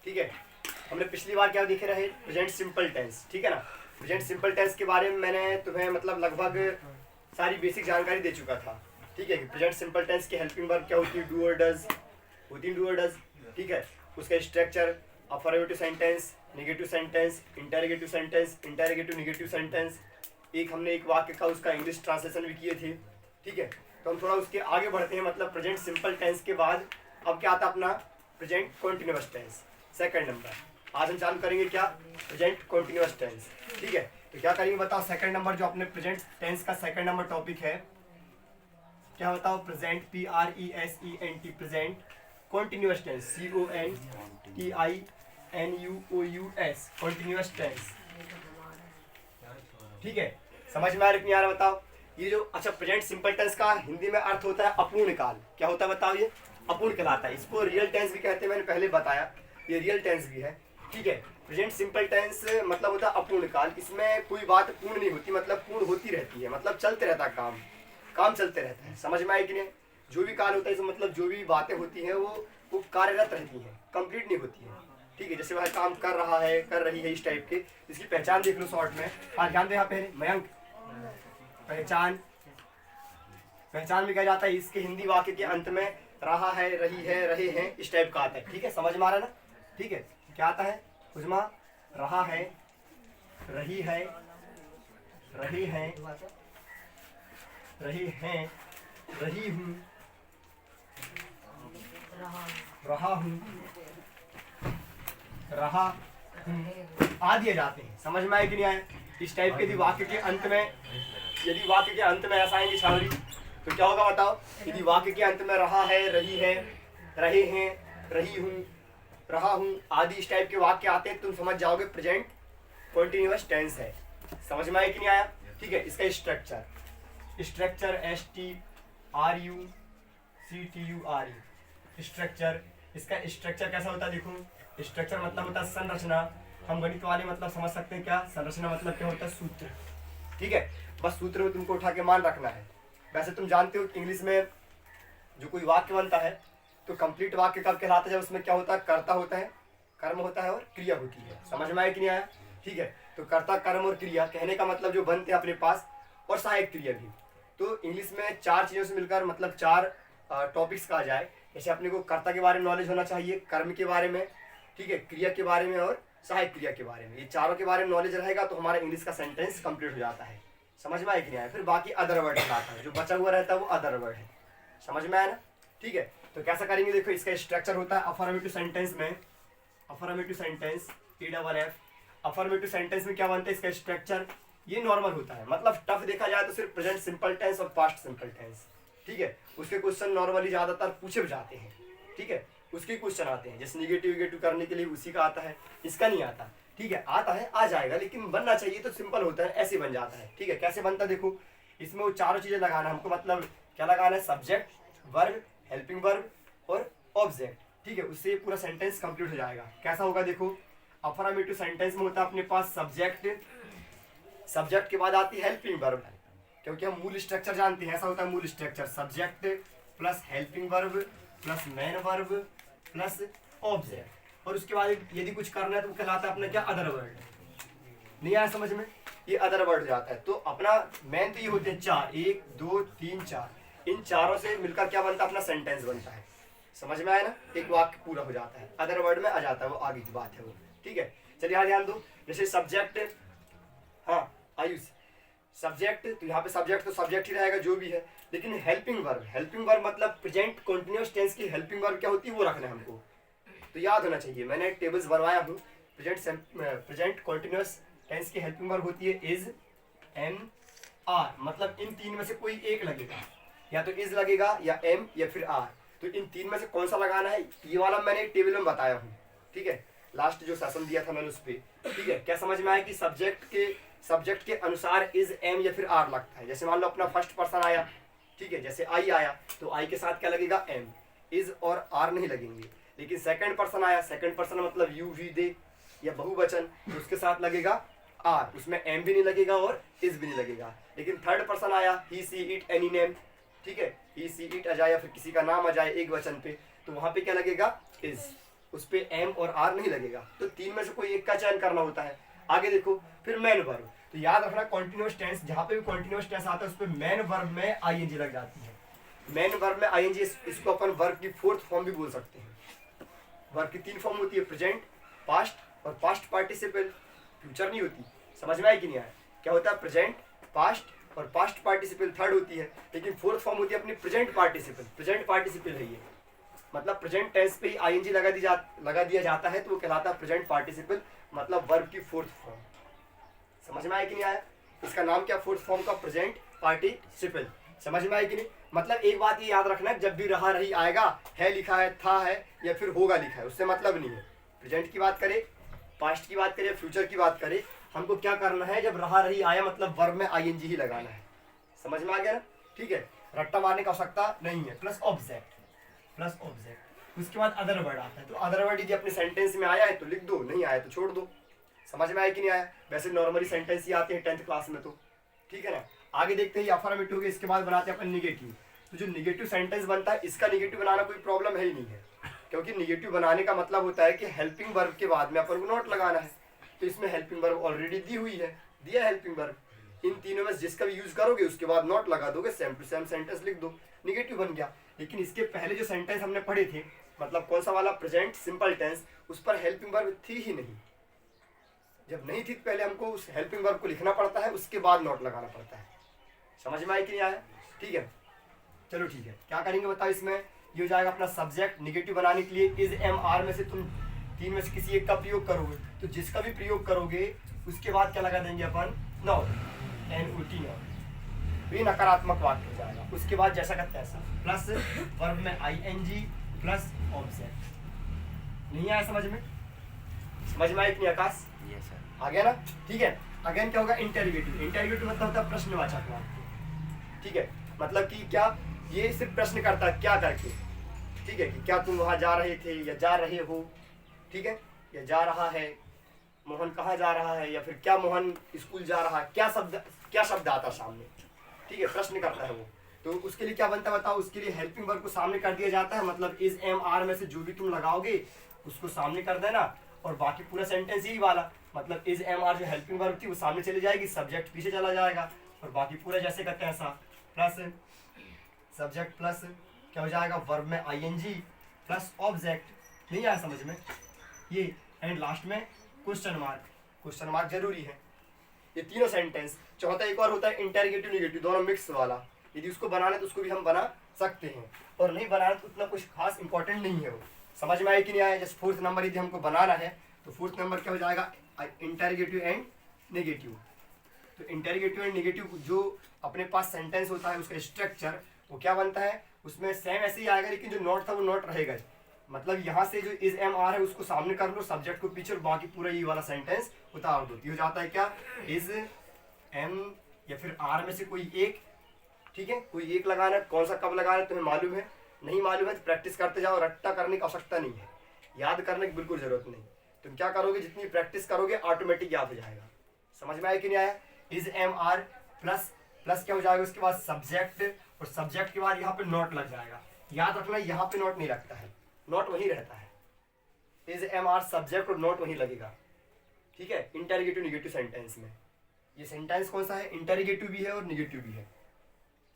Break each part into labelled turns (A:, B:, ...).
A: ठीक है। हमने पिछली बार क्या देखे रहे, प्रेजेंट सिंपल टेंस, ठीक है ना। प्रेजेंट सिंपल टेंस के बारे में मैंने तुम्हें मतलब लगभग सारी बेसिक जानकारी दे चुका था, ठीक है। प्रेजेंट सिंपल टेंस की हेल्पिंग वर्ब क्या होती है, डू और डज होती है, डू और डज, ठीक है। उसका structure affirmative sentence, negative sentence, interrogative sentence, interrogative negative sentence. हमने एक वाक्य का उसका इंग्लिश ट्रांसलेशन भी किए थे, ठीक है। तो हम थोड़ा उसके आगे बढ़ते हैं, मतलब प्रेजेंट सिंपल टेंस के बाद अब क्या आता है अपना present continuous tense, second number. आज हम चालू करेंगे क्या, प्रेजेंट कॉन्टिन्यूअस टेंस, ठीक है। तो क्या करेंगे बताओ, सेकंड नंबर जो अपने प्रेजेंट टेंस का सेकंड नंबर टॉपिक है क्या बताओ, present PRESENT present continuous tense, CONTINUOUS continuous tense, ठीक है। समझ में आ रहा नहीं आ रहा बताओ। ये जो अच्छा प्रेजेंट सिंपल टेंस का हिंदी में अर्थ होता है अपूर्ण काल, क्या होता है बताओ, ये अपूर्ण कहलाता है। इसको रियल टेंस भी कहते हैं, मैंने पहले बताया, ये रियल टेंस भी है, ठीक है। प्रेजेंट सिंपल टेंस मतलब होता है अपूर्ण काल, इसमें कोई बात पूर्ण नहीं होती, मतलब पूर्ण होती रहती है, मतलब चलते रहता है काम चलते रहता है। समझ में आए कि नहीं, जो भी काल होता है इसमें मतलब जो भी बातें होती हैं वो कार्यरत रहती हैं, कंप्लीट नहीं होती है, ठीक है। जैसे वह काम कर रहा है, कर रही है, इस टाइप के। इसकी पहचान देख लो शॉर्ट में। हाँ ध्यान दे यहाँ पे मयंक, पहचान में क्या जाता है, इसके हिंदी वाक्य के अंत में रहा है, रही है, रहे हैं, इस टाइप का आता है, ठीक है। समझ में आ रहा ना, ठीक है। क्या आता है उजमा, रहा है, रही है, रहे हैं, रहे हैं, रही हूँ, रहा हूँ, रहा हूँ आदि आ जाते हैं। समझ में आए कि नहीं आए। इस टाइप के यदि वाक्य के अंत में ऐसा आएंगे छावरी, तो क्या होगा बताओ, यदि वाक्य के अंत में रहा है, रही है, रहे हैं, रही हूँ, रहा हूँ आदि इस टाइप के वाक्य आते हैं, तुम समझ जाओगे प्रेजेंट कॉन्टिन्यूअस टेंस है। समझ में आया कि नहीं आया, ठीक है। इसका स्ट्रक्चर STRUCTURE स्ट्रक्चर, इसका स्ट्रक्चर कैसा होता है देखो। स्ट्रक्चर मतलब होता है संरचना, हम गणित वाले मतलब समझ सकते हैं क्या, संरचना मतलब क्या होता है, सूत्र, ठीक है। बस सूत्र में तुमको उठा के मान रखना है। वैसे तुम जानते हो इंग्लिश में जो कोई वाक्य बनता है तो कंप्लीट वाक्य कब कहलाता है, उसमें क्या होता है, कर्ता होता है, कर्म होता है और क्रिया होती है। समझ में आया कि नहीं आया, ठीक है। तो कर्ता, कर्म और क्रिया कहने का मतलब जो बनते हैं अपने पास, और सहायक क्रिया भी। तो इंग्लिश में चार चीज़ों से मिलकर मतलब चार टॉपिक्स कहा जाए। जैसे अपने को कर्ता के बारे में नॉलेज होना चाहिए, कर्म के बारे में, ठीक है, क्रिया के बारे में और सहायक क्रिया के बारे में। ये चारों के बारे में नॉलेज रहेगा तो हमारा इंग्लिश का सेंटेंस कंप्लीट हो जाता है। समझ में आया कि नहीं आया। फिर बाकी अदर वर्ड आता है, जो बचा हुआ रहता है वो अदर वर्ड है। समझ में आया ना, ठीक है। तो कैसा करेंगे देखो, इसका स्ट्रक्चर होता है अफर्मेटिव सेंटेंस में, affirmative sentence EFF, affirmative sentence में क्या बनता है इसका स्ट्रक्चर, ये नॉर्मल होता है। मतलब टफ देखा जाए तो सिर्फ प्रेजेंट सिंपल टेंस और पास्ट सिंपल टेंस, ठीक है। उसके क्वेश्चन नॉर्मली ज्यादातर पूछे भी जाते हैं, ठीक है। उसके क्वेश्चन आते हैं, जैसे निगेटिव करने के लिए उसी का आता है, इसका नहीं आता, ठीक है। आता है, आ जाएगा, लेकिन बनना चाहिए तो सिंपल होता है, ऐसे बन जाता है, ठीक है। कैसे बनता है देखो, इसमें वो चारों चीजें लगाना हमको, मतलब क्या लगाना है, सब्जेक्ट, वर्ब, हेल्पिंग वर्ब और ऑब्जेक्ट, ठीक है। उससे ये पूरा सेंटेंस कंप्लीट हो जाएगा। कैसा होगा देखो, अफर्मेटिव सेंटेंस में होता है अपने पास सब्जेक्ट, सब्जेक्ट के बाद आती है हेल्पिंग वर्ब, क्योंकि हम मूल स्ट्रक्चर जानते हैं, ऐसा होता है मूल structure, subject plus helping verb plus main verb plus object, और उसके बाद यदि कुछ करना है तो वो कहलाता है अपना क्या, अदर वर्ड। नहीं आया समझ में, ये अदर वर्ड हो जाता है। तो अपना मेन तो ये होते हैं चार, 1 2 3 4, इन चारों से मिलकर क्या बनता है, अपना सेंटेंस बनता है। समझ में आया ना, एक वाक्य पूरा हो जाता है, अदर वर्ड में आ जाता है, वो आगे की बात है वो, ठीक है। चलिए यहाँ ध्यान दो, जैसे सब्जेक्ट, हाँ आयुष, सब्जेक्ट, तो यहाँ पे सब्जेक्ट तो सब्जेक्ट ही रहेगा जो भी है, लेकिन हेल्पिंग वर्ब मतलब प्रेजेंट कॉन्टिन्यूअस टेंस की हेल्पिंग वर्ब क्या होती है वो रखना है हमको, तो याद होना चाहिए। मैंने टेबल्स बनवाया हूँ। प्रेजेंट कॉन्टिन्यूअस टेंस की हेल्पिंग वर्ब होती है इज, एम, आर, मतलब इन तीन में से कोई एक लगेगा, या तो इज लगेगा या एम या फिर आर। तो इन तीन में से कौन सा लगाना है, ये वाला मैंने एक टेबल में बताया हूँ, ठीक है। लास्ट जो सेशन दिया था मैंने उस पर, ठीक है। क्या समझ में आया कि सब्जेक्ट के अनुसार इज, एम या फिर आर लगता है। जैसे मान लो अपना फर्स्ट पर्सन आया, ठीक है, जैसे आई आया तो आई के साथ क्या लगेगा, एम, इज और आर नहीं लगेंगे। लेकिन सेकंड पर्सन आया, सेकंड पर्सन मतलब यू, वी, दे या बहुवचन, तो उसके साथ लगेगा आर, उसमें एम भी नहीं लगेगा और इज भी नहीं लगेगा। लेकिन थर्ड पर्सन आया, ही, सी, इट, एनी नेम, ठीक है, ही, सी, इट आ जाए या फिर किसी का नाम आ जाए एक वचन पे, तो वहां पे क्या लगेगा, इज, उस पर एम और आर नहीं लगेगा, तो तीन में से कोई एक का चयन करना होता है। आगे देखो फिर मेन वर्ब, तो याद रखना कॉन्टिन्यूअस टेंस जहां पे भी कॉन्टिन्यूअस टेंस आता है उस पर मेन वर्ब में आईएनजी लग जाती है। मेन वर्ब में आईएनजी, इसको अपन वर्ब की फोर्थ फॉर्म भी बोल सकते हैं। वर्ब की तीन फॉर्म होती है, प्रेजेंट, पास्ट और पास्ट पार्टिसिपल, फ्यूचर नहीं होती। समझ में आया कि नहीं आया? क्या होता है? प्रेजेंट, पास्ट और पास्ट पार्टिसिपल थर्ड होती है, लेकिन फोर्थ फॉर्म होती है अपनी प्रेजेंट पार्टिसिपल। प्रेजेंट पार्टिसिपल है ये, मतलब प्रेजेंट टेंस पे ही आईएनजी लगा दिया जाता है तो वो कहलाता है प्रेजेंट पार्टिसिपल, मतलब वर्ब की फोर्थ फॉर्म। समझ में आया कि नहीं आया? इसका नाम क्या? फोर्थ फॉर्म का प्रेजेंट पार्टिसिपल। समझ में आया कि नहीं? मतलब एक बात ये याद रखना, जब भी रहा रही आएगा, है लिखा है, था है या फिर होगा लिखा है, उससे मतलब नहीं है। प्रेजेंट की बात करें, पास्ट की बात करें, फ्यूचर की बात करें, हमको क्या करना है? जब रहा रही आया मतलब वर्ब में आईएनजी ही लगाना है। समझ में आ गया ना? ठीक है, रट्टा मारने की आवश्यकता नहीं है। प्लस ऑब्जेक्ट, प्लस ऑब्जेक्ट, उसके बाद अदर वर्ड आता है, तो अदर वर्ड यदि अपने सेंटेंस में आया है तो लिख दो, नहीं आया तो छोड़ दो। समझ में आया कि नहीं आया? वैसे नॉर्मली सेंटेंस ही आते हैं 10th क्लास में, तो ठीक है ना। आगे देखते हैं अफर्मेटिव के, इसके बाद बनाते हैं अपन निगेटिव। तो जो निगेटिव सेंटेंस बनता है इसका निगेटिव बनाना कोई प्रॉब्लम है ही नहीं है, क्योंकि निगेटिव बनाने का मतलब होता है कि हेल्पिंग वर्ब के बाद में अपन को नॉट लगाना है। तो इसमें हेल्पिंग वर्ब ऑलरेडी दी हुई है, दिया है हेल्पिंग वर्ब। इन तीनों में जिसका भी यूज करोगे उसके बाद नॉट लगा दोगे, सेम टू सेम सेंटेंस लिख दो, निगेटिव बन गया। लेकिन इसके पहले जो सेंटेंस हमने पढ़े थे, मतलब कौन सा वाला? प्रेजेंट सिंपल टेंस, उस पर हेल्पिंग वर्ब थी ही नहीं। जब नहीं थी तो पहले हमको उस हेल्पिंग वर्ब को लिखना पड़ता है, उसके बाद नॉट लगाना पड़ता है। समझ में आया कि नहीं आया? ठीक है, चलो ठीक है, क्या करेंगे बताओ। इसमें ये हो जाएगा अपना सब्जेक्ट। निगेटिव बनाने के लिए इज एम आर में से तुम तीन में से किसी एक का प्रयोग करोगे, तो जिसका भी प्रयोग करोगे उसके बाद क्या लगा देंगे अपन? Not, NOT not. ये नकारात्मक वाक्य हो जाएगा। उसके बाद जैसा का तैसा, प्लस वर्ब में ING प्लस ऑब्जेक्ट। नहीं आया समझ में? समझ में आया कि नहीं आकाश?
B: Yes sir.
A: आ गया ना? ठीक है। अगेन क्या होगा? इंटेरोगेटिव। इंटेरोगेटिव मतलब होता है प्रश्नवाचक वाक्य। ठीक है, मतलब कि क्या ये सिर्फ प्रश्न करता है, क्या करके। ठीक है, कि क्या तुम वहां जा रहे थे या जा रहे हो, ठीक है, या जा रहा है, मोहन कहाँ जा रहा है, या फिर क्या मोहन स्कूल जा रहा है, क्या शब्द आता सामने। ठीक है, प्रश्न करता है वो, तो उसके लिए क्या बनता है बताओ? उसके लिए हेल्पिंग वर्ब को सामने कर दिया जाता है, मतलब इज एम आर में से जो भी तुम लगाओगे उसको सामने कर देना, और बाकी पूरा सेंटेंस यही वाला, मतलब इज एम आर जो हेल्पिंग वर्ब थी वो सामने चली जाएगी, सब्जेक्ट पीछे चला जाएगा, और बाकी पूरा जैसे का तैसा, प्लस सब्जेक्ट प्लस क्या हो जाएगा? वर्ब में ING प्लस ऑब्जेक्ट। नहीं आया समझ में? ये एंड लास्ट में क्वेश्चन मार्क। क्वेश्चन मार्क जरूरी है। ये तीनों सेंटेंस। चौथा एक और होता है इंटेरोगेटिव निगेटिव, दोनों मिक्स वाला। यदि उसको बनाना है तो उसको भी हम बना सकते हैं, और नहीं बनाना तो उतना कुछ खास इंपॉर्टेंट नहीं है वो। समझ में आया कि नहीं आया? जैसे फोर्थ नंबर यदि हमको बनाना है तो फोर्थ नंबर क्या हो जाएगा? Interrogative and negative. तो इंटेरोगेटिव एंड नेगेटिव जो अपने पास सेंटेंस होता है उसका स्ट्रक्चर वो क्या बनता है? उसमें सेम ऐसे ही आएगा, लेकिन जो नॉट था वो नॉट रहेगा। मतलब यहाँ से जो इज एम आर है उसको सामने कर लो, सब्जेक्ट को पीछे, और बाकी पूरा ये वाला सेंटेंस उतार दो। हो जाता है क्या? इज एम या फिर आर में से कोई एक। ठीक है, कोई एक लगाना है। कौन सा कब लगाना है तुम्हें मालूम है? नहीं मालूम है तो प्रैक्टिस करते जाओ, रट्टा करने की आवश्यकता नहीं है, याद करने की बिल्कुल जरूरत नहीं। तुम क्या करोगे? जितनी प्रैक्टिस करोगे ऑटोमेटिक याद हो जाएगा। समझ में आया कि नहीं आया? Is am are plus plus क्या हो जाएगा? उसके बाद सब्जेक्ट, और सब्जेक्ट के बाद यहाँ पे नॉट लग जाएगा। याद रखना यहाँ पे नॉट नहीं रखता है, नॉट वहीं रहता है। इज एम आर सब्जेक्ट और नॉट वहीं लगेगा। ठीक है, इंटेरोगेटिव निगेटिव सेंटेंस में। ये सेंटेंस कौन सा है? इंटेरोगेटिव भी है और निगेटिव भी है।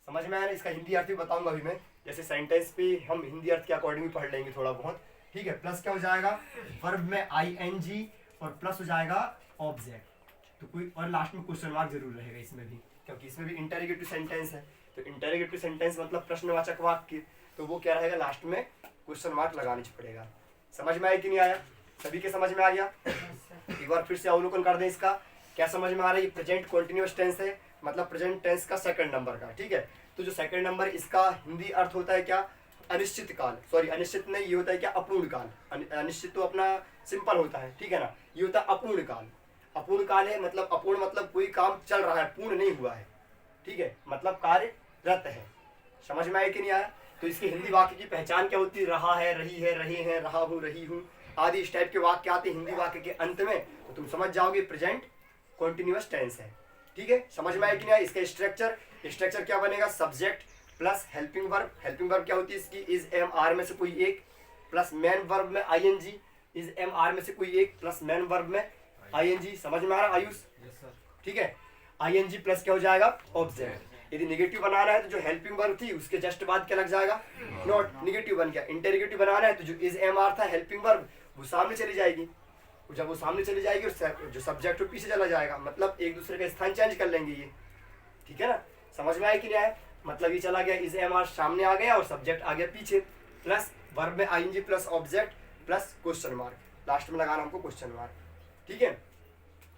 A: समझ में आया ना? इसका हिंदी अर्थ भी बताऊंगा अभी मैं, जैसे सेंटेंस पे हम हिंदी अर्थ के अकॉर्डिंग भी पढ़ लेंगे थोड़ा बहुत। ठीक है, प्लस क्या हो जाएगा? वर्ब में ING और प्लस हो जाएगा ऑब्जेक्ट। तो कोई और लास्ट में क्वेश्चन मार्क जरूर रहेगा इसमें भी, क्योंकि इसमें भी इंटेरोगेटिव सेंटेंस है। तो इंटेरोगेटिव सेंटेंस मतलब प्रश्नवाचक वाक्य, तो वो क्या रहेगा? लास्ट में क्वेश्चन मार्क लगानी पड़ेगा। समझ में आया कि नहीं आया? सभी के समझ में आ गया? एक बार फिर से अवलोकन कर दें इसका, क्या समझ में आ रहा है? प्रेजेंट कॉन्टिन्यूअस टेंस है, मतलब प्रेजेंट टेंस का सेकंड नंबर का। ठीक है, तो जो सेकंड नंबर इसका हिंदी अर्थ होता है क्या? अनिश्चित काल। सॉरी, अनिश्चित नहीं, ये होता है क्या? अपूर्ण काल। अनिश्चित तो अपना सिंपल होता है, ठीक है ना। ये होता है अपूर्ण काल। अपूर्ण काल है मतलब, अपूर्ण मतलब कोई काम चल रहा है, पूर्ण नहीं हुआ है। ठीक है, मतलब कार्यरत है। समझ में आया कि नहीं आया? तो इसके हिंदी वाक्य की पहचान क्या होती है? रहा है, रही है, रहे हैं, रहा हूँ, रही हूँ आदि इस टाइप के वाक्य आते हैं हिंदी वाक्य के अंत में, तो तुम समझ जाओगे प्रेजेंट कॉन्टिन्यूअस टेंस है। ठीक है, समझ में आया कि नहीं आया? इसका स्ट्रक्चर क्या बनेगा? Subject plus helping verb. Helping verb क्या होती है इसकी? इज एम आर में से कोई एक, प्लस मेन वर्ब में ING, इज एम आर में से कोई एक प्लस मेन वर्ब में आईएनजी, समझ में आ रहा आयुष? ठीक है, आईएनजी प्लस क्या हो जाएगा ऑब्जेक्ट। यदि निगेटिव बनाना है तो जो हेल्पिंग वर्ब थी उसके जस्ट बाद क्या लग जाएगा नॉट, निगेटिव बन गया। इंटेरोगेटिव बनाना है तो जो इज एम आर था हेल्पिंग वर्ब वो सामने चली जाएगी, जब वो सामने चली जाएगी और जो सब्जेक्ट वो पीछे चला जाएगा, मतलब एक दूसरे का स्थान चेंज कर लेंगे ये, ठीक है ना? समझ में आया कि नहीं आया? मतलब ये चला गया इज एम आर सामने आ गया और सब्जेक्ट आ गया पीछे, प्लस वर्ब में ING plus object plus question mark, last में लगाना हमको क्वेश्चन मार्क, ठीक है?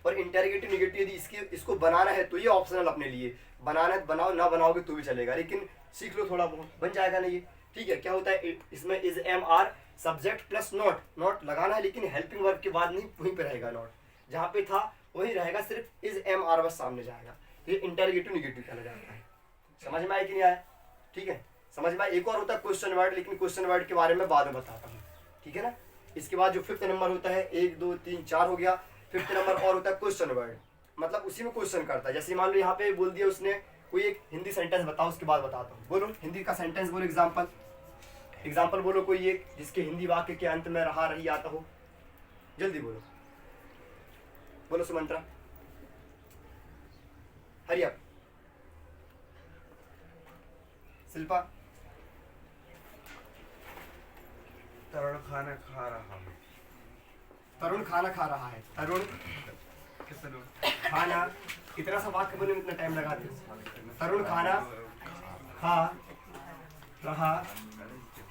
A: और इंटेरोगेटिव निगेटिव यदि इसको बनाना है तो ये ऑप्शनल अपने लिए, बनाना है तो बनाओ, ना बनाओगे तो भी चलेगा, लेकिन सीख लो थोड़ा बहुत, बन जाएगा ना ये, ठीक है? क्या होता है इसमें is am are subject plus not, not लगाना है लेकिन हेल्पिंग वर्ब के बाद नहीं, वहीं पे रहेगा नॉट, जहाँ पे था वही रहेगा, सिर्फ इज एम आर बस सामने जाएगा, ये इंटेरोगेटिव निगेटिव कहला जाता है। समझ में आया कि नहीं आया? ठीक है, समझ में आया? एक और होता है क्वेश्चन वर्ड, लेकिन क्वेश्चन वर्ड के बारे में बाद में बताता हूँ, ठीक है ना? इसके बाद जो 5th नंबर होता है, 1 2 3 4 हो गया, 5th नंबर और होता है क्वेश्चन वर्ड, मतलब उसी में क्वेश्चन करता है। जैसे मान लो यहाँ पे बोल दिया उसने कोई एक हिंदी सेंटेंस बताओ, उसके बाद बताता हूँ, बोलो हिंदी का सेंटेंस बोलो, एग्जाम्पल बोलो कोई एक जिसके हिंदी वाक्य के अंत में रहा रही आता हो, जल्दी बोलो, बोलो सुमंत्रा, हरी अप, शिल्पा,
B: तरुण खाना खा रहा है।
A: तरुण खाना खा रहा है, तरुण खाना, इतना सा वाक्य बनने में इतना टाइम लगाते हो, तरुण खाना खा रहा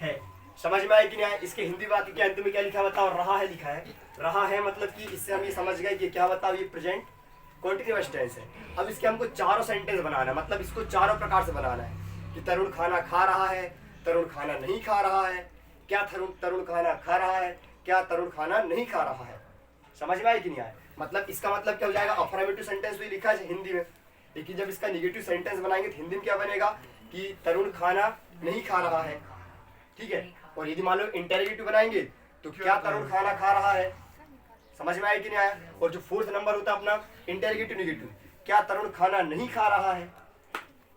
A: है। समझ में आया कि नहीं आया? इसके हिंदी वाक्य के अंत में क्या लिखा बताओ? रहा है लिखा है, रहा है मतलब कि इससे हम ये समझ गए कि क्या बताओ ये प्रेजेंट कॉन्टिन्यूअस टेंस है। अब इसके हमको चारों सेंटेंस बनाना है, मतलब इसको चारों प्रकार से बनाना है कि तरुण खाना खा रहा है, तरुण खाना नहीं खा रहा है, क्या तरुण खाना खा रहा है, क्या तरुण खाना नहीं खा रहा है। समझ में आया कि नहीं आया? मतलब इसका मतलब क्या हो जाएगा? अफर्मेटिव सेंटेंस तो लिखा है हिंदी में, लेकिन जब इसका निगेटिव सेंटेंस बनाएंगे तो हिंदी में क्या बनेगा कि तरुण खाना नहीं खा रहा है, ठीक है? और यदि मान लो इंटेरोगेटिव बनाएंगे तो क्या तरुण खाना खा रहा है। समझ में आया कि नहीं आया? और जो 4th नंबर होता है अपना इंटेरोगेटिव निगेटिव, क्या तरुण खाना नहीं खा रहा है।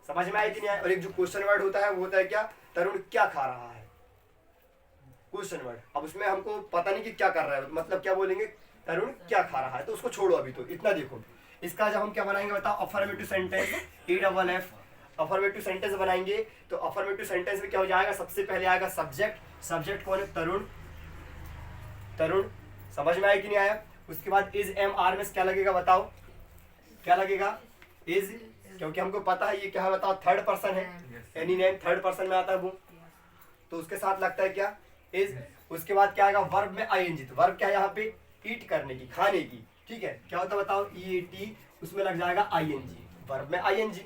A: समझ में आया कि नहीं आया? और एक जो क्वेश्चन वर्ड होता है वो होता है क्या? तरुण क्या खा रहा है, क्वेश्चन वर्ड। अब उसमें हमको पता नहीं कि क्या कर रहा है, मतलब क्या बोलेंगे? तरुण क्या खा रहा है, तो उसको छोड़ो अभी, तो इतना देखो। इसका जब हम क्या बनाएंगे बताओ? Affirmative sentence, EFF affirmative sentence बनाएंगे तो अफर्मेटिव सेंटेंस में क्या हो जाएगा? सबसे पहले आएगा सब्जेक्ट, सब्जेक्ट कौन है? तरुण, तरुण। समझ में आया कि नहीं आया? उसके बाद इज एम आर में क्या लगेगा बताओ? क्या लगेगा? इज, क्योंकि हमको पता है ये क्या है बताओ? थर्ड पर्सन है, एनी नेम थर्ड पर्सन में आता है वो, तो उसके साथ लगता है क्या? इज। उसके बाद क्या आएगा? वर्ब में आईएनजी, तो वर्ब क्या है यहाँ पे? ईट करने की, खाने की, ठीक है? क्या होता है बताओ? EAT, उसमें लग जाएगा आईएनजी, वर्ब में आईएनजी।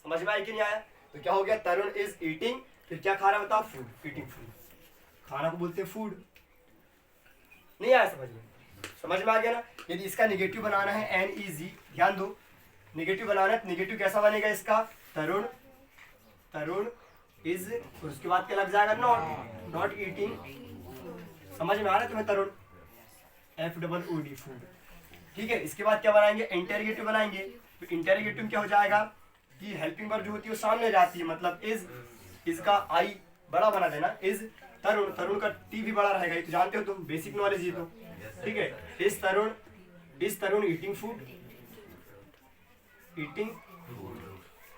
A: समझ में आया कि नहीं आया? तो क्या हो गया? तरुण इज ईटिंग, फिर क्या खा रहा है बताओ? फूड, ईटिंग फूड, खाना को बोलते हैं फूड। नहीं आया समझ में? समझ में आ गया ना? यदि इसका निगेटिव बनाना है NEG, ध्यान दो, निगेटिव बनाना है तो निगेटिव कैसा बनेगा इसका? तरुण, तरुण इज, और उसके बाद क्या लग जाएगा? Not, not eating. समझ में आ रहा है तुम्हें? तरुण FOOD, फूड, ठीक है? इसके बाद क्या बनाएंगे? इंटेरोगेटिव बनाएंगे, तो इंटेरोगेटिव क्या हो जाएगा कि हेल्पिंग वर्ब जो होती है वो सामने जाती है, मतलब इज, इसका आई बड़ा बना देना, इज तरुण, तरुण का टी भी बड़ा रहेगा, ये तो जानते हो तुम, बेसिक नॉलेज ये तो, ठीक है? Is Tarun eating food, eating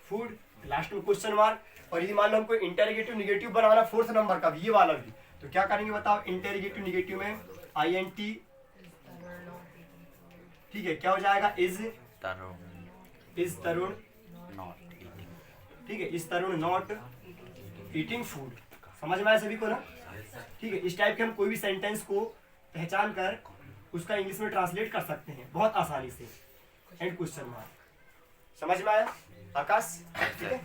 A: food, last में क्वेश्चन मार्क। और यदि मान लो हमको इंटेरोगेटिव निगेटिव बनाना 4th नंबर का भी, ये वाला भी, तो क्या करेंगे बताओ? इंटेरोगेटिव निगेटिव में INT, ठीक है? क्या हो जाएगा? इज तरुण
B: नॉट ईटिंग,
A: ठीक है? Is Tarun not eating food. समझ में आया सभी को ना? ठीक है? इस टाइप के हम कोई भी सेंटेंस को पहचान कर उसका इंग्लिश में ट्रांसलेट कर सकते हैं बहुत आसानी से, एंड क्वेश्चन मार्क। समझ में आया आकाश? ठीक है।